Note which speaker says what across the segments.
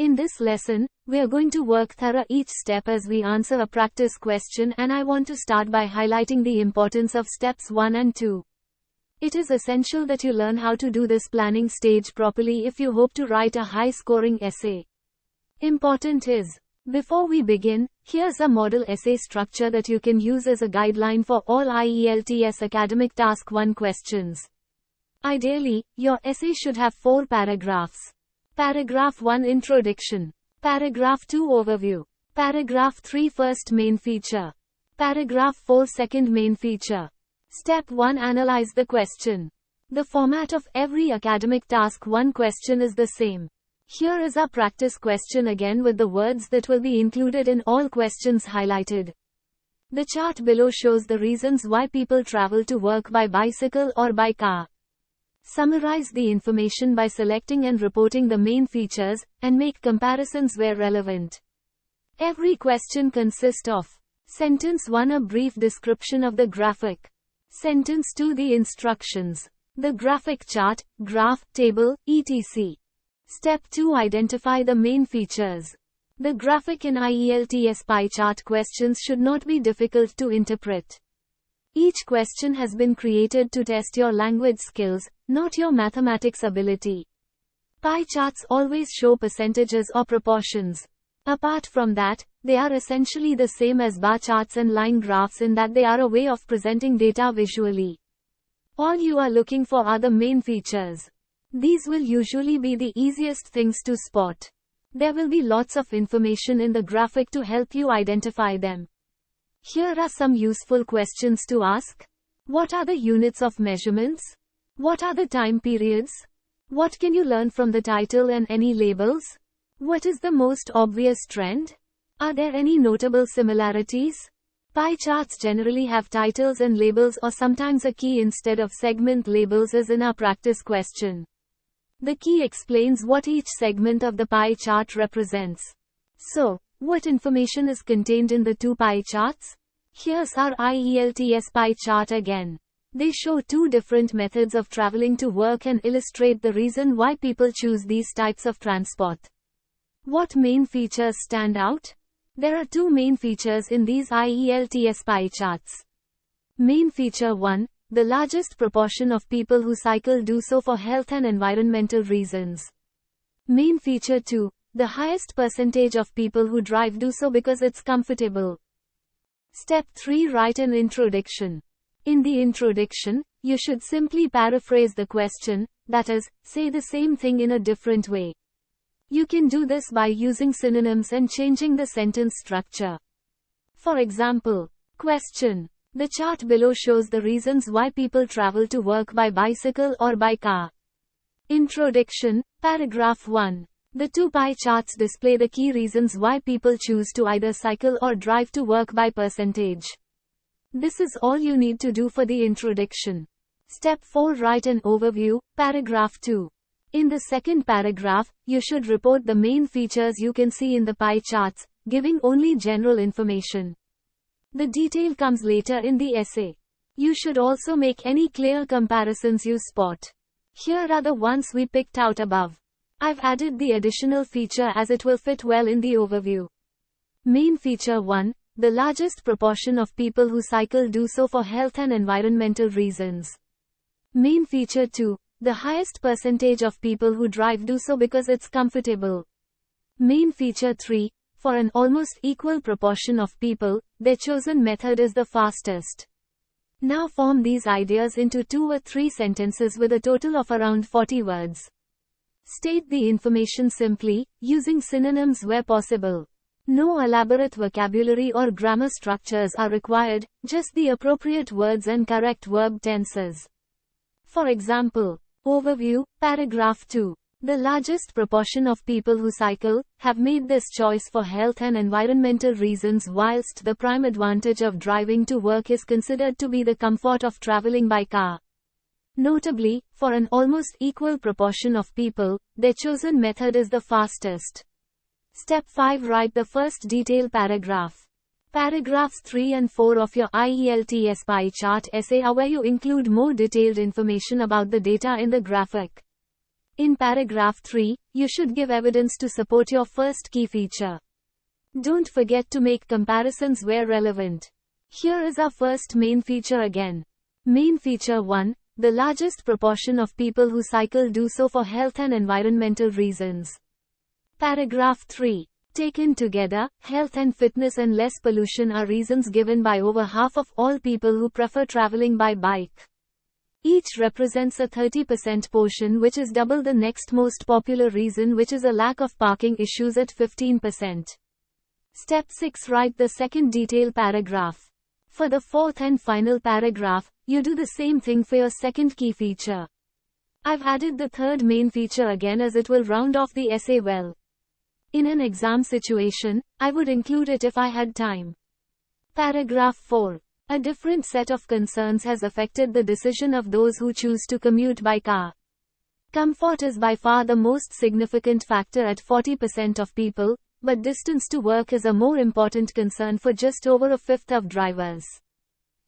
Speaker 1: In this lesson, we are going to work through each step as we answer a practice question, and I want to start by highlighting the importance of steps 1 and 2. It is essential that you learn how to do this planning stage properly if you hope to write a high-scoring essay. Important is, before we begin, here's a model essay structure that you can use as a guideline for all IELTS academic task 1 questions. Ideally, your essay should have 4 paragraphs. Paragraph 1 Introduction. Paragraph 2 Overview. Paragraph 3 First main feature. Paragraph 4 Second main feature. Step 1 Analyze the question. The format of every academic task 1 question is the same. Here is our practice question again with the words that will be included in all questions highlighted. The chart below shows the reasons why people travel to work by bicycle or by car. Summarize the information by selecting and reporting the main features, and make comparisons where relevant. Every question consists of Sentence 1 A brief description of the graphic. Sentence 2 The instructions. The graphic chart, graph, table, etc. Step 2 Identify the main features. The graphic in IELTS pie chart questions should not be difficult to interpret. Each question has been created to test your language skills, not your mathematics ability. Pie charts always show percentages or proportions. Apart from that, they are essentially the same as bar charts and line graphs in that they are a way of presenting data visually. All you are looking for are the main features. These will usually be the easiest things to spot. There will be lots of information in the graphic to help you identify them. Here are some useful questions to ask. What are the units of measurements? What are the time periods? What can you learn from the title and any labels? What is the most obvious trend? Are there any notable similarities? Pie charts generally have titles and labels or sometimes a key instead of segment labels as in our practice question. The key explains what each segment of the pie chart represents. So, what information is contained in the 2 pie charts? Here's our IELTS pie chart again. They show 2 different methods of traveling to work and illustrate the reason why people choose these types of transport. What main features stand out? There are 2 main features in these IELTS pie charts. Main feature 1, the largest proportion of people who cycle do so for health and environmental reasons. Main feature 2, the highest percentage of people who drive do so because it's comfortable. Step 3 Write an introduction. In the introduction, you should simply paraphrase the question, that is, say the same thing in a different way. You can do this by using synonyms and changing the sentence structure. For example, question. The chart below shows the reasons why people travel to work by bicycle or by car. Introduction, paragraph 1. The 2 pie charts display the key reasons why people choose to either cycle or drive to work by percentage. This is all you need to do for the introduction. Step 4 Write an overview, paragraph 2. In the second paragraph, you should report the main features you can see in the pie charts, giving only general information. The detail comes later in the essay. You should also make any clear comparisons you spot. Here are the ones we picked out above. I've added the additional feature as it will fit well in the overview. Main feature 1, the largest proportion of people who cycle do so for health and environmental reasons. Main feature 2, the highest percentage of people who drive do so because it's comfortable. Main feature 3, for an almost equal proportion of people, their chosen method is the fastest. Now form these ideas into 2 or 3 sentences with a total of around 40 words. State the information simply, using synonyms where possible. No elaborate vocabulary or grammar structures are required, just the appropriate words and correct verb tenses. For example, overview, paragraph 2. The largest proportion of people who cycle have made this choice for health and environmental reasons, whilst the prime advantage of driving to work is considered to be the comfort of traveling by car. Notably, for an almost equal proportion of people, their chosen method is the fastest. Step 5 Write the first detail paragraph. Paragraphs 3 and 4 of your IELTS pie chart essay are where you include more detailed information about the data in the graphic. In paragraph 3, you should give evidence to support your first key feature. Don't forget to make comparisons where relevant. Here is our first main feature again. Main feature 1, the largest proportion of people who cycle do so for health and environmental reasons. Paragraph 3. Taken together, health and fitness and less pollution are reasons given by over half of all people who prefer traveling by bike. Each represents a 30% portion, which is double the next most popular reason, which is a lack of parking issues at 15%. Step 6. Write the second detail paragraph. For the fourth and final paragraph, you do the same thing for your second key feature. I've added the third main feature again as it will round off the essay well. In an exam situation, I would include it if I had time. Paragraph 4. A different set of concerns has affected the decision of those who choose to commute by car. Comfort is by far the most significant factor at 40% of people, but distance to work is a more important concern for just over a fifth of drivers.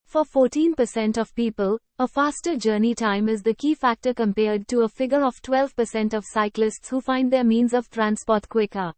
Speaker 1: For 14% of people, a faster journey time is the key factor compared to a figure of 12% of cyclists who find their means of transport quicker.